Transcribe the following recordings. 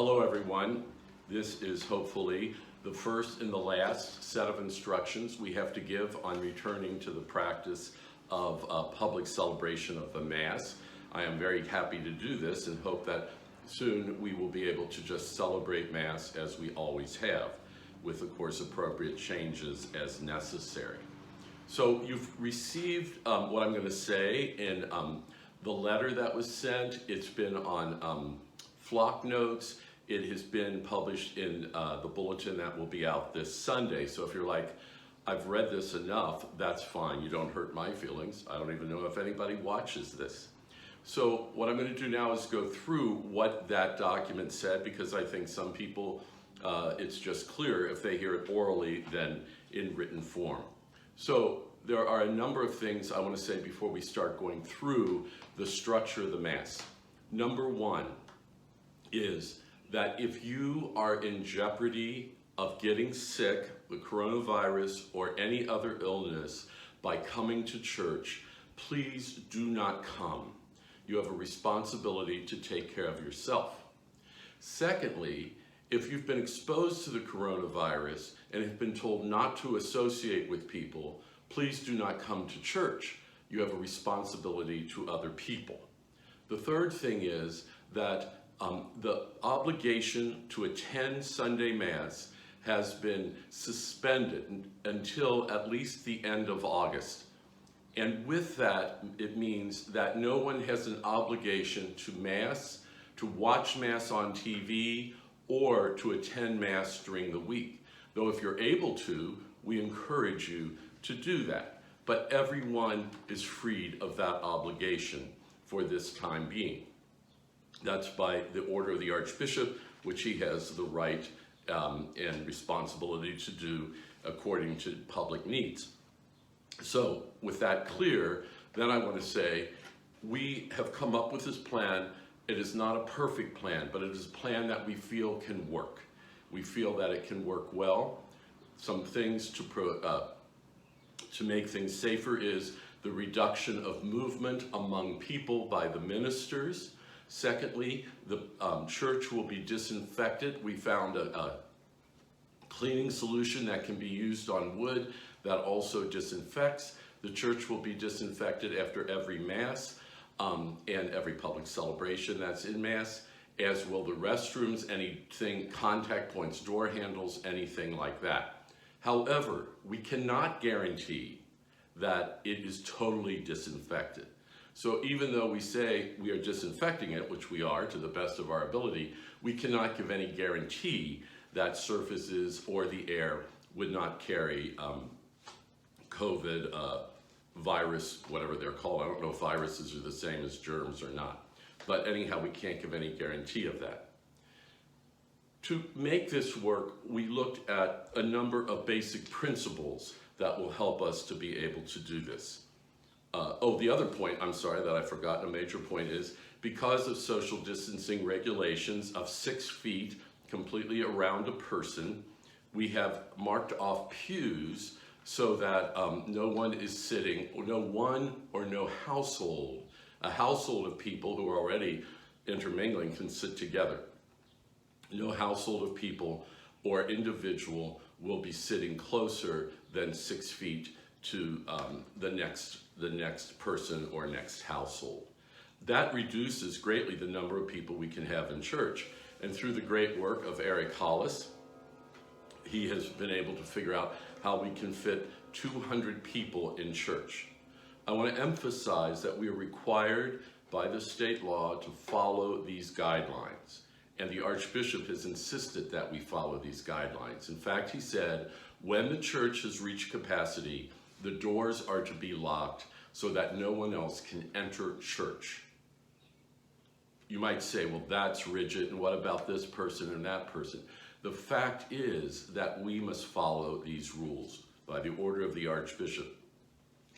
Hello everyone. This is hopefully the first and the last set of instructions we have to give on returning to the practice of public celebration of the Mass. I am very happy to do this and hope that soon we will be able to just celebrate Mass as we always have, with of course appropriate changes as necessary. So you've received what I'm going to say in the letter that was sent. It's been on flock notes. It has been published in the bulletin that will be out this Sunday. So if you're like, I've read this enough, that's fine. You don't hurt my feelings. I don't even know if anybody watches this. So what I'm going to do now is go through what that document said, because I think some people, it's just clearer if they hear it orally than in written form. So there are a number of things I want to say before we start going through the structure of the Mass. Number one is that if you are in jeopardy of getting sick, the coronavirus, or any other illness by coming to church, please do not come. You have a responsibility to take care of yourself. Secondly, if you've been exposed to the coronavirus and have been told not to associate with people, please do not come to church. You have a responsibility to other people. The third thing is that the obligation to attend Sunday Mass has been suspended until at least the end of August. And with that, it means that no one has an obligation to Mass, to watch Mass on TV, or to attend Mass during the week. Though if you're able to, we encourage you to do that. But everyone is freed of that obligation for this time being. That's by the order of the Archbishop, which he has the right and responsibility to do according to public needs. So with that clear, then I want to say we have come up with this plan. It is not a perfect plan, but it is a plan that we feel can work. We feel that it can work well. Some things to make things safer is the reduction of movement among people by the ministers. Secondly, the church will be disinfected. We found a cleaning solution that can be used on wood that also disinfects. The church will be disinfected after every Mass and every public celebration that's in Mass, as will the restrooms, anything, contact points, door handles, anything like that. However, we cannot guarantee that it is totally disinfected. So even though we say we are disinfecting it, which we are to the best of our ability, we cannot give any guarantee that surfaces or the air would not carry COVID, virus, whatever they're called. I don't know if viruses are the same as germs or not. But anyhow, we can't give any guarantee of that. To make this work, we looked at a number of basic principles that will help us to be able to do this. The other point, I'm sorry, that I forgot, a major point is, because of social distancing regulations of 6 feet completely around a person, we have marked off pews so that no one is sitting, or no one or no household, a household of people who are already intermingling can sit together. No household of people or individual will be sitting closer than 6 feet to the next person or next household. That reduces greatly the number of people we can have in church. And through the great work of Eric Hollis, he has been able to figure out how we can fit 200 people in church. I want to emphasize that we are required by the state law to follow these guidelines. And the Archbishop has insisted that we follow these guidelines. In fact, he said, when the church has reached capacity, the doors are to be locked so that no one else can enter church. You might say, well, that's rigid, and what about this person and that person? The fact is that we must follow these rules by the order of the Archbishop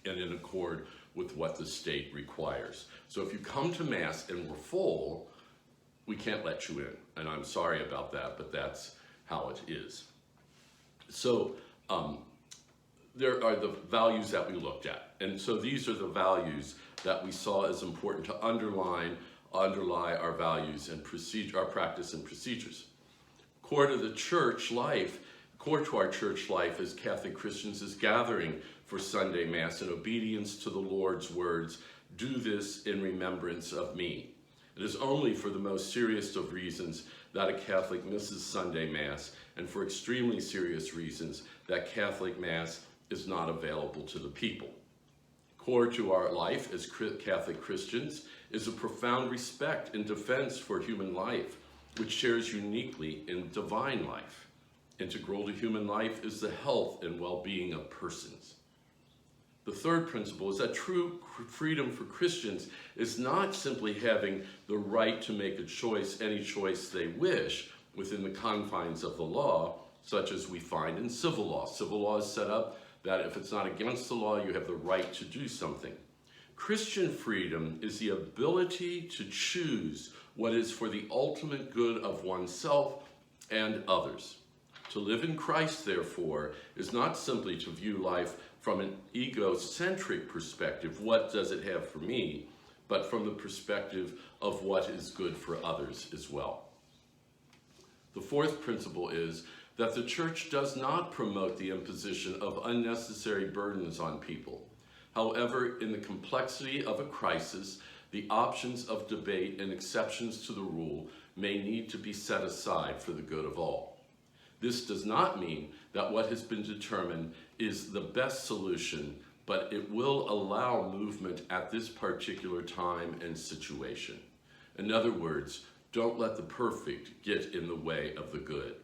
and in accord with what the state requires. So if you come to Mass and we're full, we can't let you in. And I'm sorry about that, but that's how it is. So there are the values that we looked at. And so these are the values that we saw as important to underline underlie our values and our practice and procedures. Core to our church life as Catholic Christians is gathering for Sunday Mass in obedience to the Lord's words, "Do this in remembrance of me." It is only for the most serious of reasons that a Catholic misses Sunday Mass, and for extremely serious reasons that Catholic Mass is not available to the people. Core to our life as Catholic Christians is a profound respect and defense for human life, which shares uniquely in divine life. Integral to human life is the health and well-being of persons. The third principle is that true freedom for Christians is not simply having the right to make a choice, any choice they wish, within the confines of the law, such as we find in civil law. Civil law is set up that if it's not against the law, you have the right to do something. Christian freedom is the ability to choose what is for the ultimate good of oneself and others. To live in Christ, therefore, is not simply to view life from an egocentric perspective, what does it have for me, but from the perspective of what is good for others as well. The fourth principle is that the Church does not promote the imposition of unnecessary burdens on people. However, in the complexity of a crisis, the options of debate and exceptions to the rule may need to be set aside for the good of all. This does not mean that what has been determined is the best solution, but it will allow movement at this particular time and situation. In other words, don't let the perfect get in the way of the good.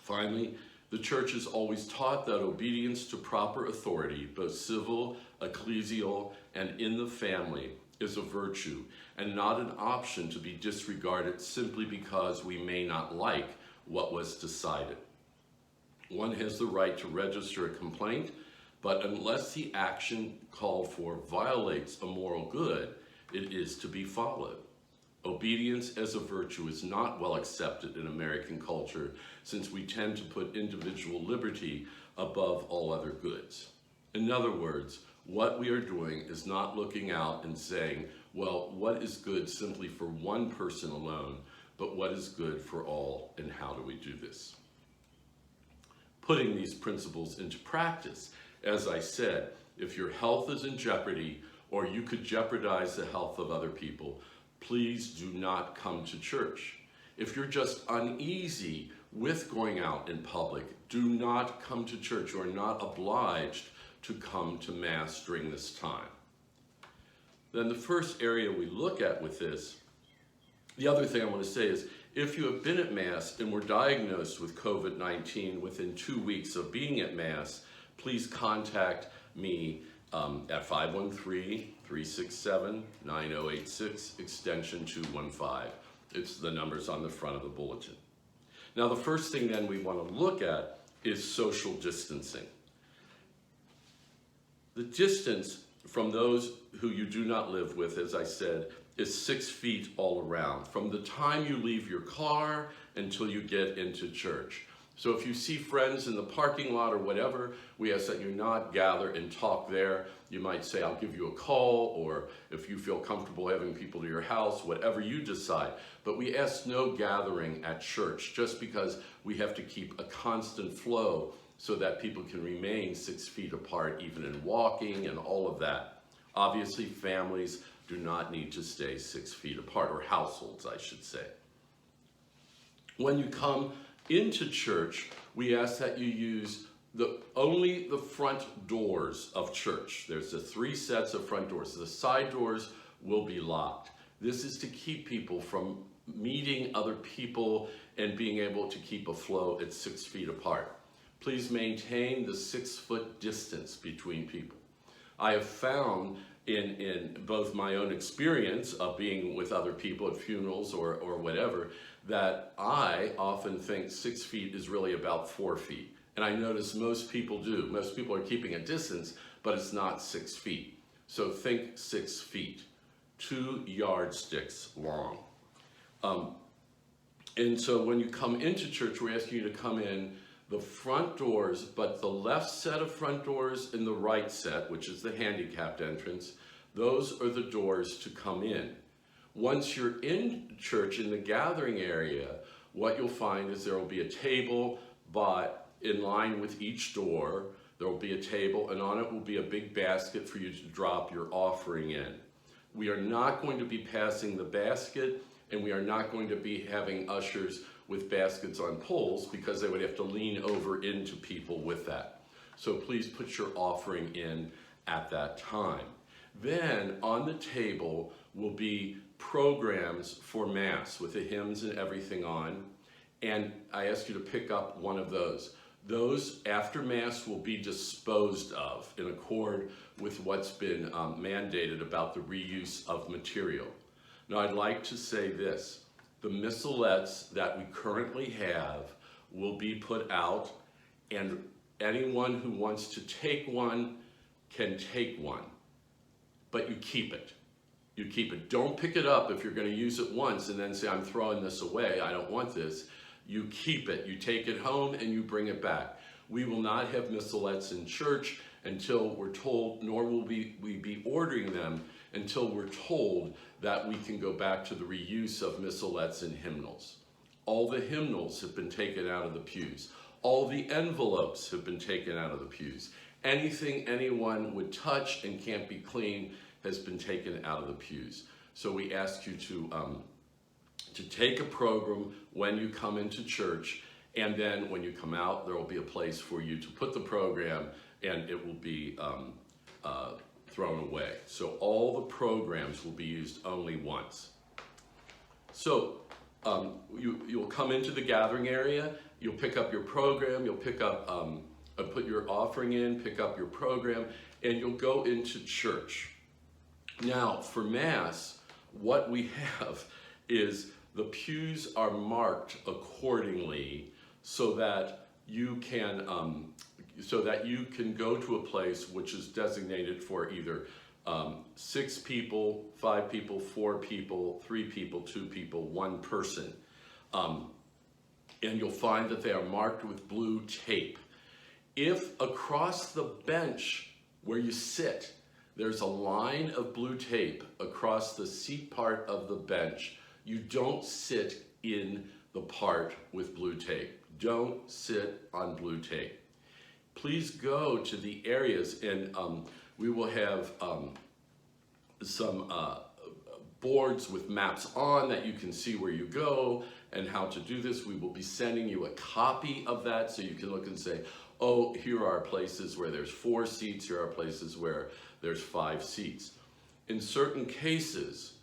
Finally, the Church has always taught that obedience to proper authority, both civil, ecclesial, and in the family, is a virtue and not an option to be disregarded simply because we may not like what was decided. One has the right to register a complaint, but unless the action called for violates a moral good, it is to be followed. Obedience as a virtue is not well accepted in American culture, since we tend to put individual liberty above all other goods. In other words, what we are doing is not looking out and saying, well, what is good simply for one person alone, but what is good for all, and how do we do this? Putting these principles into practice, as I said, if your health is in jeopardy or you could jeopardize the health of other people, please do not come to church. If you're just uneasy with going out in public, do not come to church. You are not obliged to come to Mass during this time. Then the first area we look at with this, the other thing I want to say is, if you have been at Mass and were diagnosed with COVID-19 within 2 weeks of being at Mass, please contact me at 513-367-9086, extension 215. It's the numbers on the front of the bulletin. Now, the first thing then we want to look at is social distancing. The distance from those who you do not live with, as I said, is 6 feet all around, from the time you leave your car until you get into church. So if you see friends in the parking lot or whatever, we ask that you not gather and talk there. You might say, I'll give you a call, or if you feel comfortable having people to your house, whatever you decide. But we ask no gathering at church, just because we have to keep a constant flow so that people can remain 6 feet apart, even in walking and all of that. Obviously, families do not need to stay 6 feet apart, or households, I should say. When you come into church, we ask that you use only the front doors of church. There's the 3 sets of front doors. The side doors will be locked. This is to keep people from meeting other people and being able to keep a flow at 6 feet apart. Please maintain the 6-foot distance between people. I have found in both my own experience of being with other people at funerals or whatever, that I often think 6 feet is really about 4 feet. And I notice most people do. Most people are keeping a distance, but it's not 6 feet. So think 6 feet, 2 yardsticks long. And so when you come into church, we're asking you to come in the front doors, but the left set of front doors and the right set, which is the handicapped entrance, those are the doors to come in. Once you're in church, in the gathering area, what you'll find is there will be a table, but in line with each door, there will be a table, and on it will be a big basket for you to drop your offering in. We are not going to be passing the basket, and we are not going to be having ushers with baskets on poles, because they would have to lean over into people with that. So please put your offering in at that time. Then on the table will be programs for Mass with the hymns and everything on, and I ask you to pick up one of those. Those after Mass will be disposed of in accord with what's been mandated about the reuse of material. Now I'd like to say this, the missalettes that we currently have will be put out, and anyone who wants to take one can take one, but you keep it. You keep it. Don't pick it up if you're going to use it once and then say, I'm throwing this away, I don't want this. You keep it. You take it home and you bring it back. We will not have missalettes in church until we're told, nor will we be ordering them until we're told that we can go back to the reuse of missalettes and hymnals. All the hymnals have been taken out of the pews. All the envelopes have been taken out of the pews. Anything anyone would touch and can't be clean has been taken out of the pews. So we ask you to take a program when you come into church, and then when you come out, there will be a place for you to put the program, and it will be thrown away. So all the programs will be used only once. So you'll come into the gathering area, you'll pick up your program, you'll pick up, put your offering in, pick up your program, and you'll go into church. Now, for Mass, what we have is the pews are marked accordingly so that you can go to a place which is designated for either 6 people, 5 people, 4 people, 3 people, 2 people, 1 person. And you'll find that they are marked with blue tape. If across the bench where you sit, there's a line of blue tape across the seat part of the bench, you don't sit in the part with blue tape. Don't sit on blue tape. Please go to the areas, and we will have some boards with maps on that you can see where you go and how to do this. We will be sending you a copy of that so you can look and say, oh, here are places where there's 4 seats, here are places where there's 5 seats. In certain cases,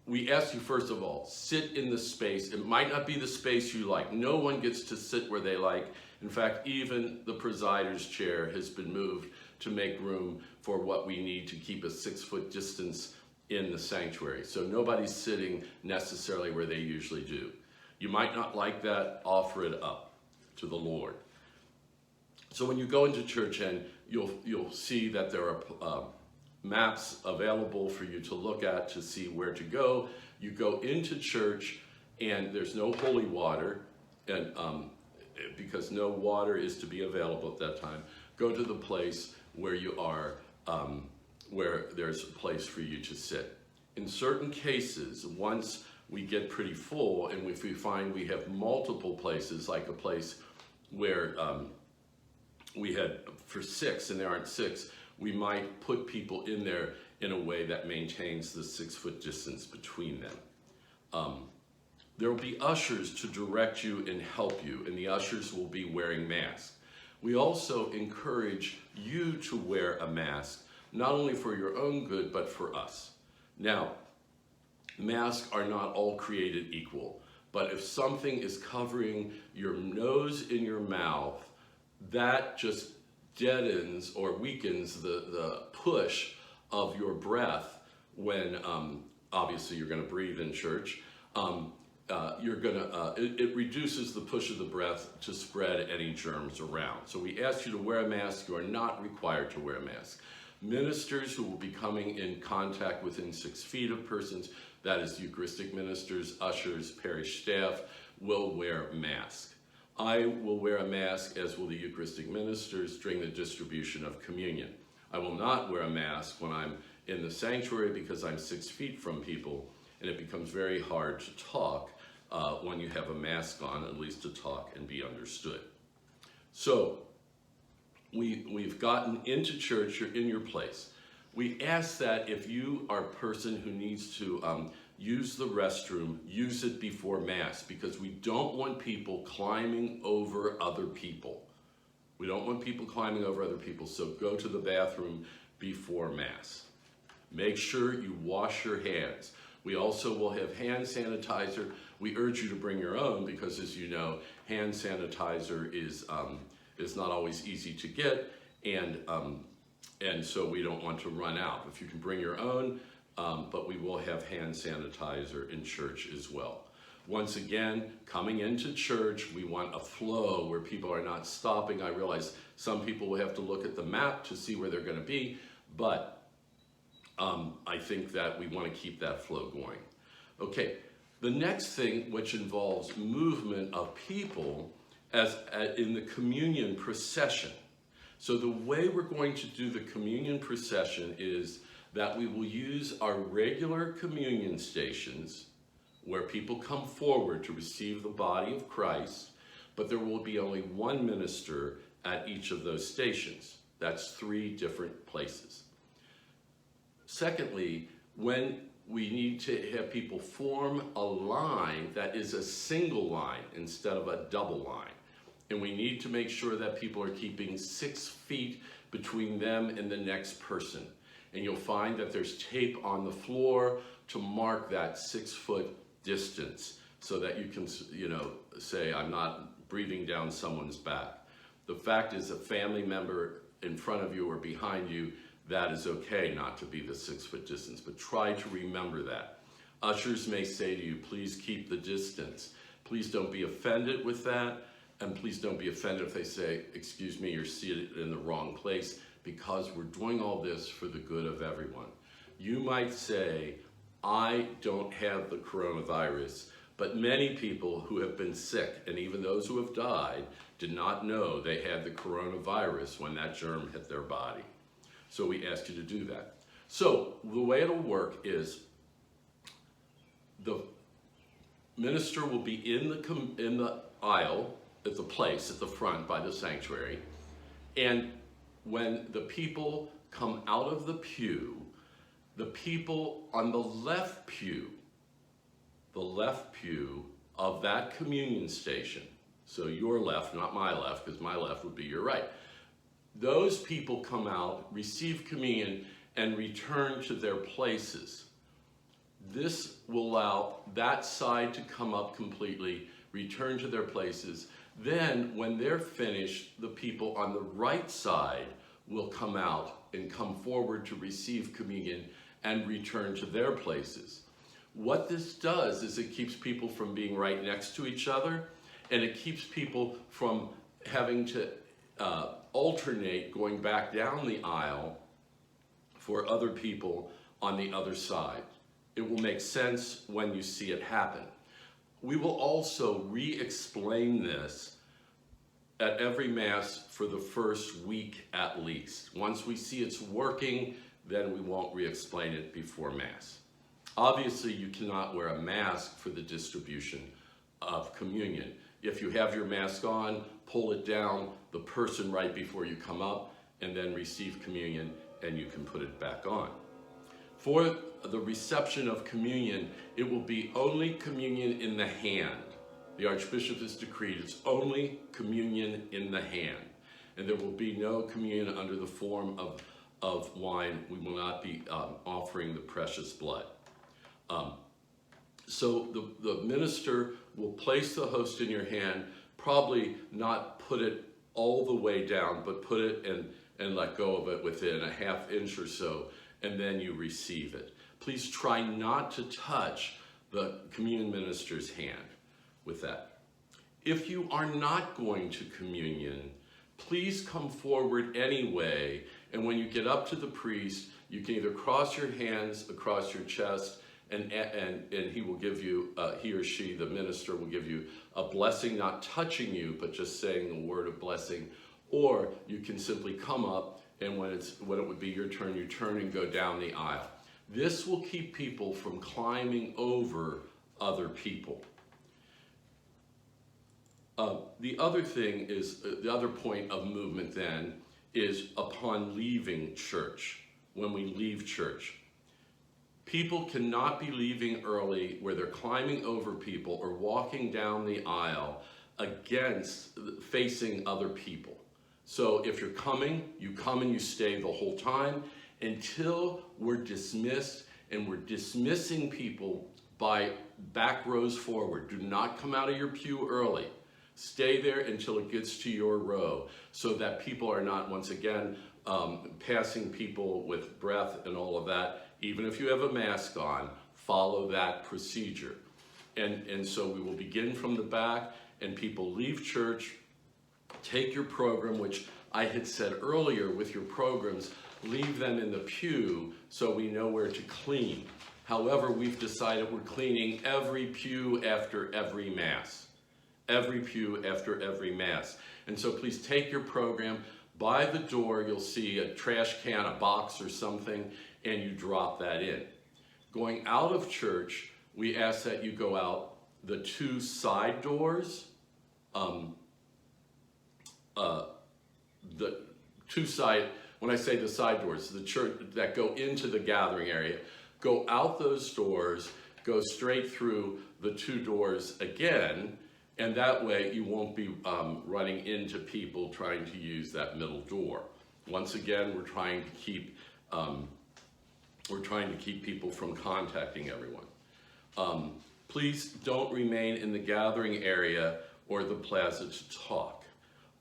we ask you, first of all, sit in the space. It might not be the space you like. No one gets to sit where they like. In fact, even the presider's chair has been moved to make room for what we need to keep a 6-foot distance in the sanctuary. So nobody's sitting necessarily where they usually do. You might not like that, offer it up to the Lord. So when you go into church, and you'll see that there are maps available for you to look at to see where to go. You go into church, and there's no holy water, and because no water is to be available at that time. Go to the place where you are, where there's a place for you to sit. In certain cases, once we get pretty full, and if we find we have multiple places, like a place where we had for 6 and there aren't 6, we might put people in there in a way that maintains the 6-foot distance between them. There will be ushers to direct you and help you, and the ushers will be wearing masks. We also encourage you to wear a mask, not only for your own good, but for us. Now, masks are not all created equal, but if something is covering your nose and your mouth, that just deadens or weakens the push of your breath when obviously you're going to breathe in church. It reduces the push of the breath to spread any germs around. So we ask you to wear a mask. You are not required to wear a mask. Ministers who will be coming in contact within 6 feet of persons, that is Eucharistic ministers, ushers, parish staff, will wear masks. I will wear a mask, as will the Eucharistic ministers, during the distribution of communion. I will not wear a mask when I'm in the sanctuary because I'm 6 feet from people, and it becomes very hard to talk when you have a mask on, at least to talk and be understood. So we've gotten into church, you're in your place. We ask that if you are a person who needs to use the restroom, use it before Mass, because we don't want people climbing over other people. We don't want people climbing over other people, so go to the bathroom before Mass. Make sure you wash your hands. We also will have hand sanitizer. We urge you to bring your own because, as you know, hand sanitizer is not always easy to get, and so we don't want to run out. If you can bring your own, but we will have hand sanitizer in church as well. Once again, coming into church, we want a flow where people are not stopping. I realize some people will have to look at the map to see where they're going to be, but I think that we want to keep that flow going. Okay, the next thing, which involves movement of people in the communion procession. So the way we're going to do the communion procession is that we will use our regular communion stations where people come forward to receive the body of Christ, but there will be only one minister at each of those stations. That's 3 different places. Secondly, when we need to have people form a line that is a single line instead of a double line. And we need to make sure that people are keeping 6 feet between them and the next person. And you'll find that there's tape on the floor to mark that 6-foot distance so that you can, say, I'm not breathing down someone's back. The fact is, a family member in front of you or behind you, that is okay not to be the 6-foot distance, but try to remember that. Ushers may say to you, please keep the distance. Please don't be offended with that, and please don't be offended if they say, excuse me, you're seated in the wrong place, because we're doing all this for the good of everyone. You might say, I don't have the coronavirus, but many people who have been sick, and even those who have died, did not know they had the coronavirus when that germ hit their body. So we ask you to do that. So the way it'll work is the minister will be in the aisle at the place at the front by the sanctuary, and when the people come out of the pew, the people on the left pew of that communion station, so your left, not my left, because my left would be your right, those people come out, receive communion, and return to their places. This will allow that side to come up completely, return to their places. Then, when they're finished, the people on the right side will come out and come forward to receive communion and return to their places. What this does is it keeps people from being right next to each other, and it keeps people from having to alternate going back down the aisle for other people on the other side. It will make sense when you see it happen. We will also re-explain this at every Mass for the first week at least. Once we see it's working, then we won't re-explain it before Mass. Obviously, you cannot wear a mask for the distribution of communion. If you have your mask on, pull it down the person right before you come up, and then receive communion, and you can put it back on. For the reception of communion, it will be only communion in the hand. The Archbishop has decreed it's only communion in the hand. And there will be no communion under the form of wine. We will not be offering the precious blood. So the minister will place the host in your hand, probably not put it all the way down, but put it and let go of it within a ½ inch or so, and then you receive it. Please try not to touch the communion minister's hand with that. If you are not going to communion, please come forward anyway, and when you get up to the priest, you can either cross your hands across your chest, and he will give you, he or she, the minister, will give you a blessing, not touching you, but just saying the word of blessing. Or you can simply come up, and when it would be your turn, you turn and go down the aisle. This will keep people from climbing over other people. The other thing is, the other point of movement then is upon leaving church, when we leave church. People cannot be leaving early where they're climbing over people or walking down the aisle against facing other people. So if you're coming, you come and you stay the whole time until we're dismissed, and we're dismissing people by back rows forward. Do not come out of your pew early. Stay there until it gets to your row so that people are not, once again, passing people with breath and all of that. Even if you have a mask on, follow that procedure. And so we will begin from the back, and people leave church, take your program, which I had said earlier with your programs, leave them in the pew so we know where to clean. However, we've decided we're cleaning every pew after every Mass. Every pew after every Mass. And so please take your program. By the door, you'll see a trash can, a box or something, and you drop that in. Going out of church, we ask that you go out the two side doors, the two side, when I say the side doors, the church that go into the gathering area, go out those doors, go straight through the two doors again, and that way you won't be running into people trying to use that middle door. Once again, we're trying to keep people from contacting everyone. Please don't remain in the gathering area or the plaza to talk.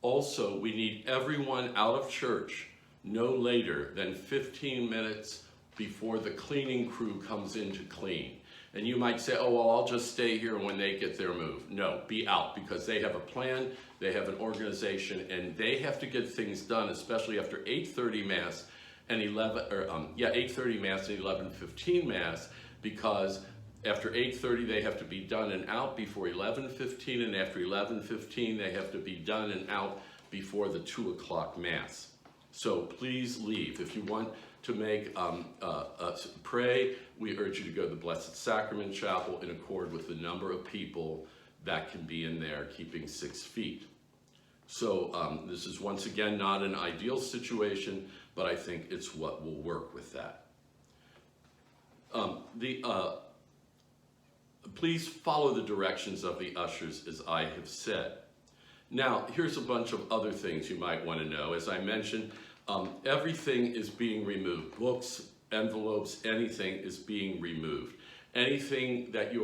Also, we need everyone out of church no later than 15 minutes before the cleaning crew comes in to clean. And you might say, oh, well, I'll just stay here when they get their move. No, be out, because they have a plan, they have an organization, and they have to get things done, especially after 8:30 Mass and 8:30 Mass and 11:15 Mass, because after 8:30 they have to be done and out before 11:15, and after 11:15 they have to be done and out before the 2 o'clock Mass. So please leave. If you want to make pray, we urge you to go to the Blessed Sacrament Chapel in accord with the number of people that can be in there, keeping 6 feet. So this is once again not an ideal situation, but I think it's what will work with that. Please follow the directions of the ushers, as I have said. Now, here's a bunch of other things you might want to know. As I mentioned, everything is being removed. Books, envelopes, anything is being removed. Anything that you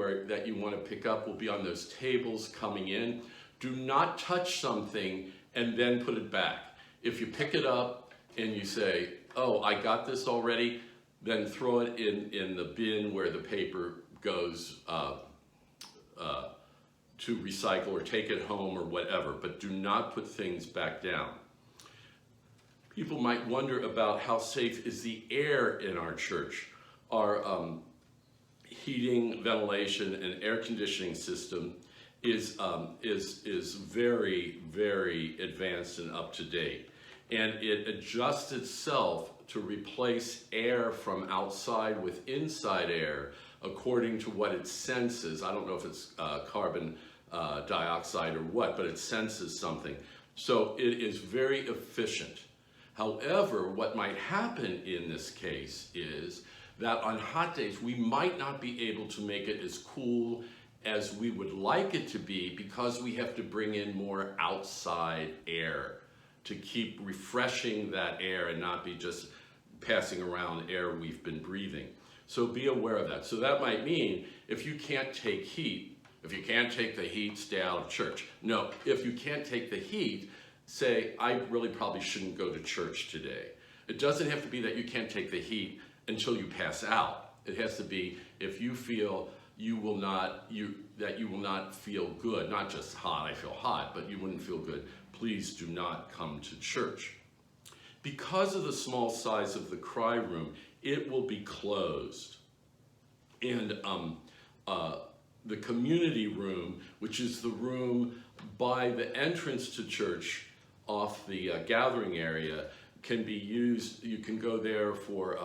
want to pick up will be on those tables coming in. Do not touch something and then put it back. If you pick it up and you say, oh, I got this already, then throw it in the bin where the paper goes to recycle, or take it home or whatever, but do not put things back down. People might wonder about how safe is the air in our church. Our heating, ventilation, and air conditioning system is very, very advanced and up to date. And it adjusts itself to replace air from outside with inside air according to what it senses. I don't know if it's carbon dioxide or what, but it senses something. So it is very efficient. However, what might happen in this case is that on hot days, we might not be able to make it as cool as we would like it to be, because we have to bring in more outside air to keep refreshing that air and not be just passing around air we've been breathing. So be aware of that. So that might mean if you can't take heat, if you can't take the heat, stay out of church. No, if you can't take the heat, say, I really probably shouldn't go to church today. It doesn't have to be that you can't take the heat until you pass out. It has to be if you feel that you will not feel good, not just hot, I feel hot, but you wouldn't feel good, please do not come to church. Because of the small size of the cry room, it will be closed. And the community room, which is the room by the entrance to church off the gathering area, can be used. You can go there for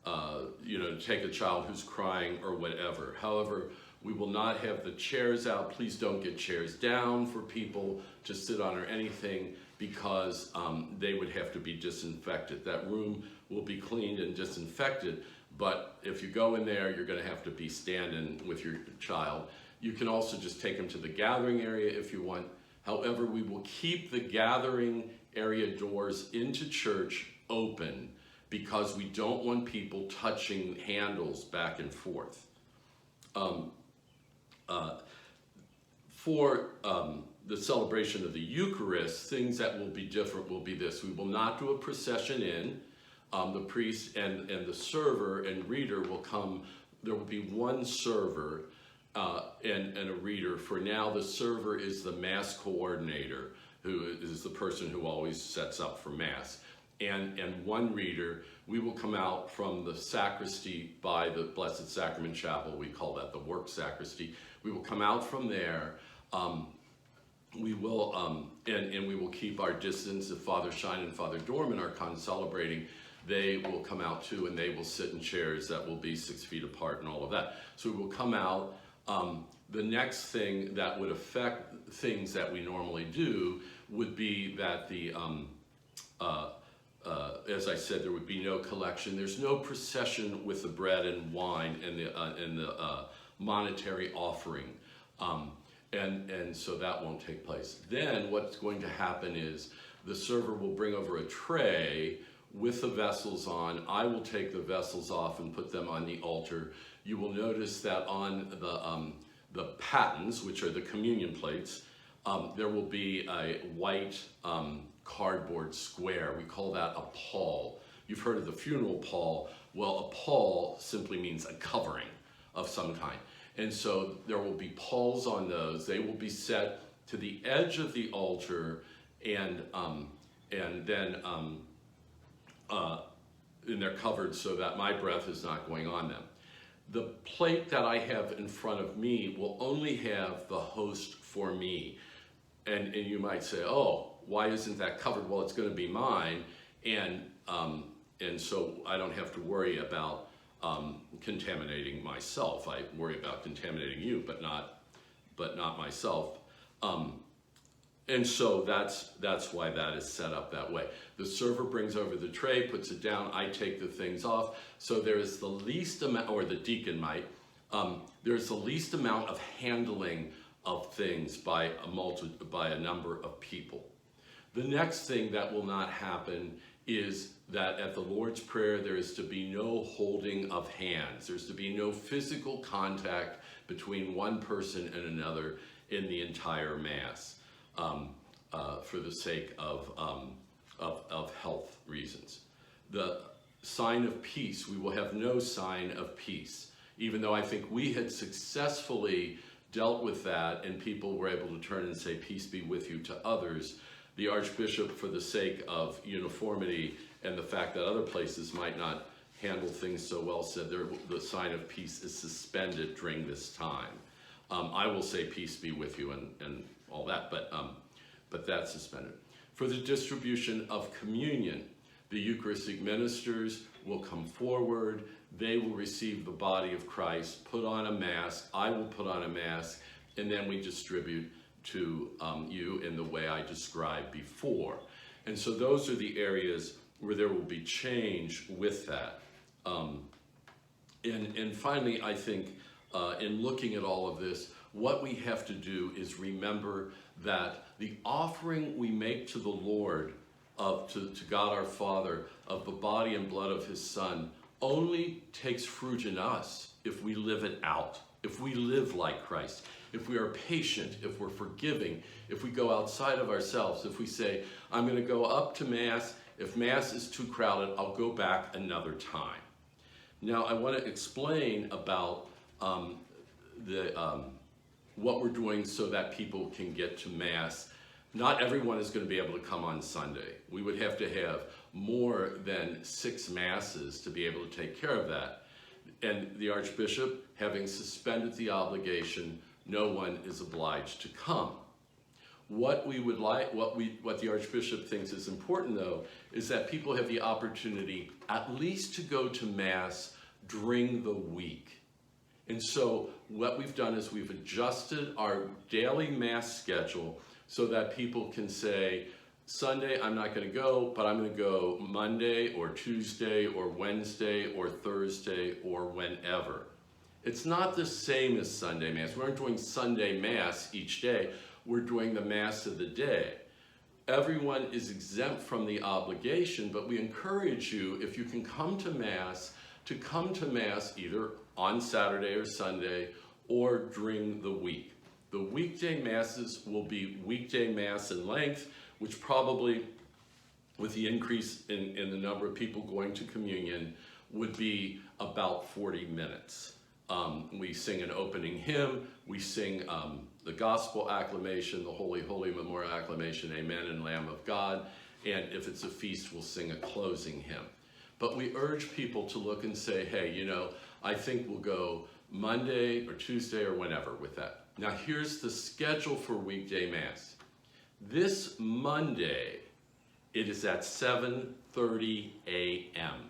to take a child who's crying or whatever. However, we will not have the chairs out. Please don't get chairs down for people to sit on or anything, because they would have to be disinfected. That room will be cleaned and disinfected, but if you go in there, you're going to have to be standing with your child. You can also just take them to the gathering area if you want. However, we will keep the gathering area doors into church open, because we don't want people touching handles back and forth. For the celebration of the Eucharist, things that will be different will be this. We will not do a procession in. The priest and the server and reader will come. There will be one server and a reader. For now, the server is the Mass coordinator, who is the person who always sets up for Mass. And one reader. We will come out from the sacristy by the Blessed Sacrament Chapel. We call that the work sacristy. We will come out from there. We will and we will keep our distance. If Father Shine and Father Dorman are concelebrating, they will come out too, and they will sit in chairs that will be 6 feet apart and all of that. So we will come out. The next thing that would affect things that we normally do would be that the as I said, there would be no collection. There's no procession with the bread and wine and the monetary offering, and so that won't take place. Then what's going to happen is the server will bring over a tray with the vessels on. I will take the vessels off and put them on the altar. You will notice that on the patens, which are the communion plates, there will be a white cardboard square. We call that a pall. You've heard of the funeral pall. Well, a pall simply means a covering of some kind. And so there will be palls on those. They will be set to the edge of the altar, and then they're covered so that my breath is not going on them. The plate that I have in front of me will only have the host for me. And you might say, oh, why isn't that covered? Well, it's going to be mine, and so I don't have to worry about contaminating myself. I worry about contaminating you, but not myself. And so that's why that is set up that way. The server brings over the tray, puts it down. I take the things off. So there is the least amount, or the deacon might. There's the least amount of handling of things by a number of people. The next thing that will not happen is that at the Lord's Prayer, there is to be no holding of hands. There's to be no physical contact between one person and another in the entire Mass, for the sake of health reasons. The sign of peace, we will have no sign of peace, even though I think we had successfully dealt with that and people were able to turn and say, peace be with you to others. The Archbishop, for the sake of uniformity and the fact that other places might not handle things so well, said the sign of peace is suspended during this time. I will say peace be with you and all that, but that's suspended. For the distribution of communion, the Eucharistic ministers will come forward. They will receive the body of Christ, put on a mask. I will put on a mask, and then we distribute to you in the way I described before. And so those are the areas where there will be change with that. And finally, I think in looking at all of this, what we have to do is remember that the offering we make to the Lord, to God our Father, of the body and blood of his Son, only takes fruit in us if we live it out, if we live like Christ, if we are patient, if we're forgiving, if we go outside of ourselves, if we say, I'm going to go up to Mass. If Mass is too crowded, I'll go back another time. Now, I want to explain about what we're doing so that people can get to Mass. Not everyone is going to be able to come on Sunday. We would have to have more than 6 Masses to be able to take care of that. And the Archbishop, having suspended the obligation, no one is obliged to come. What we would like, what the Archbishop thinks is important though, is that people have the opportunity at least to go to Mass during the week. And so what we've done is we've adjusted our daily Mass schedule so that people can say, Sunday I'm not going to go, but I'm going to go Monday or Tuesday or Wednesday or Thursday or whenever. It's not the same as Sunday Mass. We aren't doing Sunday Mass each day. We're doing the Mass of the day. Everyone is exempt from the obligation, but we encourage you, if you can come to Mass, to come to Mass either on Saturday or Sunday or during the week. The weekday Masses will be weekday Mass in length, which probably, with the increase in the number of people going to communion, would be about 40 minutes. We sing an opening hymn, we sing the Gospel acclamation, the Holy, Holy Memorial acclamation, Amen, and Lamb of God, and if it's a feast, we'll sing a closing hymn. But we urge people to look and say, hey, you know, I think we'll go Monday or Tuesday or whenever with that. Now here's the schedule for weekday Mass. This Monday, it is at 7:30 a.m.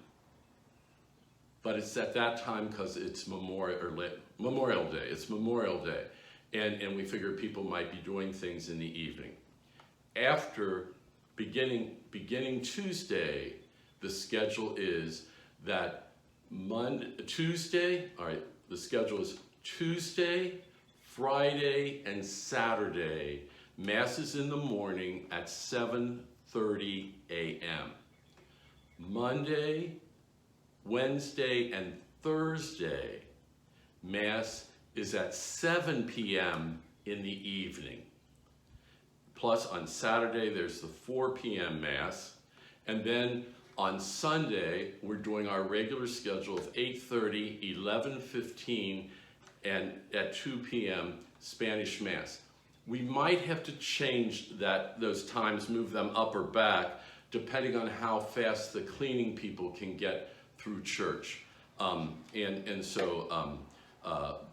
But it's at that time because it's Memorial Day. It's Memorial Day. And we figure people might be doing things in the evening. After beginning Tuesday, the schedule is that Tuesday, all right, the schedule is Tuesday, Friday, and Saturday, Masses in the morning at 7:30 a.m. Monday, Wednesday, and Thursday, Mass is at 7 p.m. in the evening. Plus on Saturday, there's the 4 p.m. Mass. And then on Sunday, we're doing our regular schedule of 8:30, 11:15, and at 2 p.m. Spanish Mass. We might have to change those times, move them up or back, depending on how fast the cleaning people can get through church.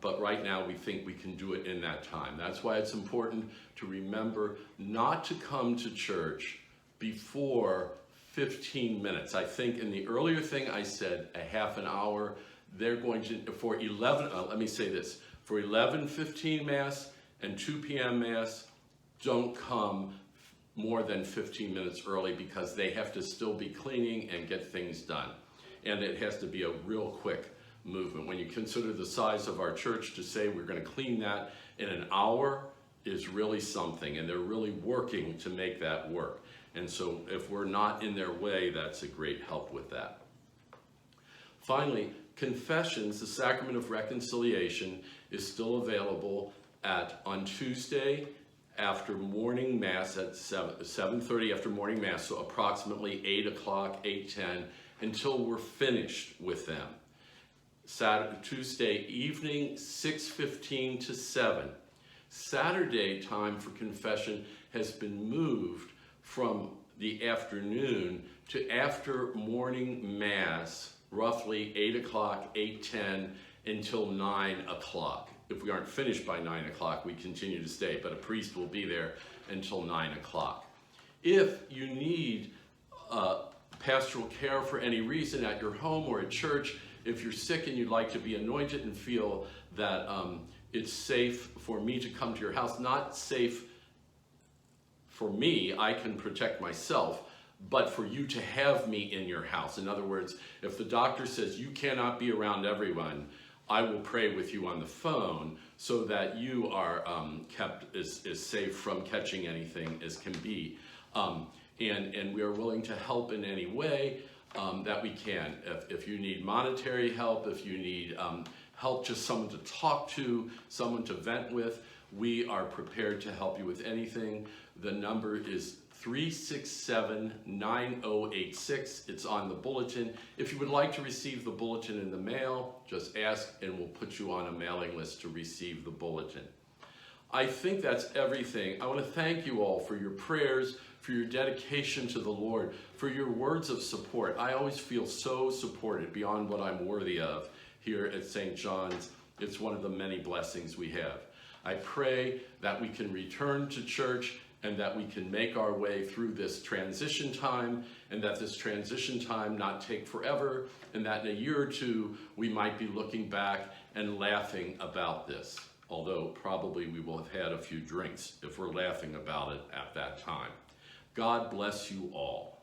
But right now we think we can do it in that time. That's why it's important to remember not to come to church before 15 minutes. I think in the earlier thing I said a half an hour. They're going to, for 11:15 Mass and 2 p.m. Mass, don't come more than 15 minutes early because they have to still be cleaning and get things done. And it has to be a real quick movement. When you consider the size of our church, to say we're going to clean that in an hour is really something, and they're really working to make that work. And so if we're not in their way, that's a great help with that. Finally, confessions, the sacrament of reconciliation, is still available on Tuesday after morning Mass at 7:30 after morning Mass, so approximately 8 o'clock, 8:10, until we're finished with them. Tuesday evening, 6:15 to 7. Saturday time for confession has been moved from the afternoon to after morning Mass, roughly 8 o'clock, 8:10, until 9 o'clock. If we aren't finished by 9 o'clock, we continue to stay, but a priest will be there until 9 o'clock. If you need pastoral care for any reason at your home or at church, if you're sick and you'd like to be anointed and feel that it's safe for me to come to your house, not safe for me, I can protect myself, but for you to have me in your house. In other words, if the doctor says you cannot be around everyone, I will pray with you on the phone so that you are kept as safe from catching anything as can be. And we are willing to help in any way that we can. If you need monetary help, if you need help, just someone to talk to, someone to vent with, we are prepared to help you with anything. The number is 367-9086. It's on the bulletin. If you would like to receive the bulletin in the mail, just ask and we'll put you on a mailing list to receive the bulletin. I think that's everything. I want to thank you all for your prayers, for your dedication to the Lord, for your words of support. I always feel so supported beyond what I'm worthy of here at St. John's. It's one of the many blessings we have. I pray that we can return to church and that we can make our way through this transition time, and that this transition time not take forever, and that in a year or two we might be looking back and laughing about this, although probably we will have had a few drinks if we're laughing about it at that time. God bless you all.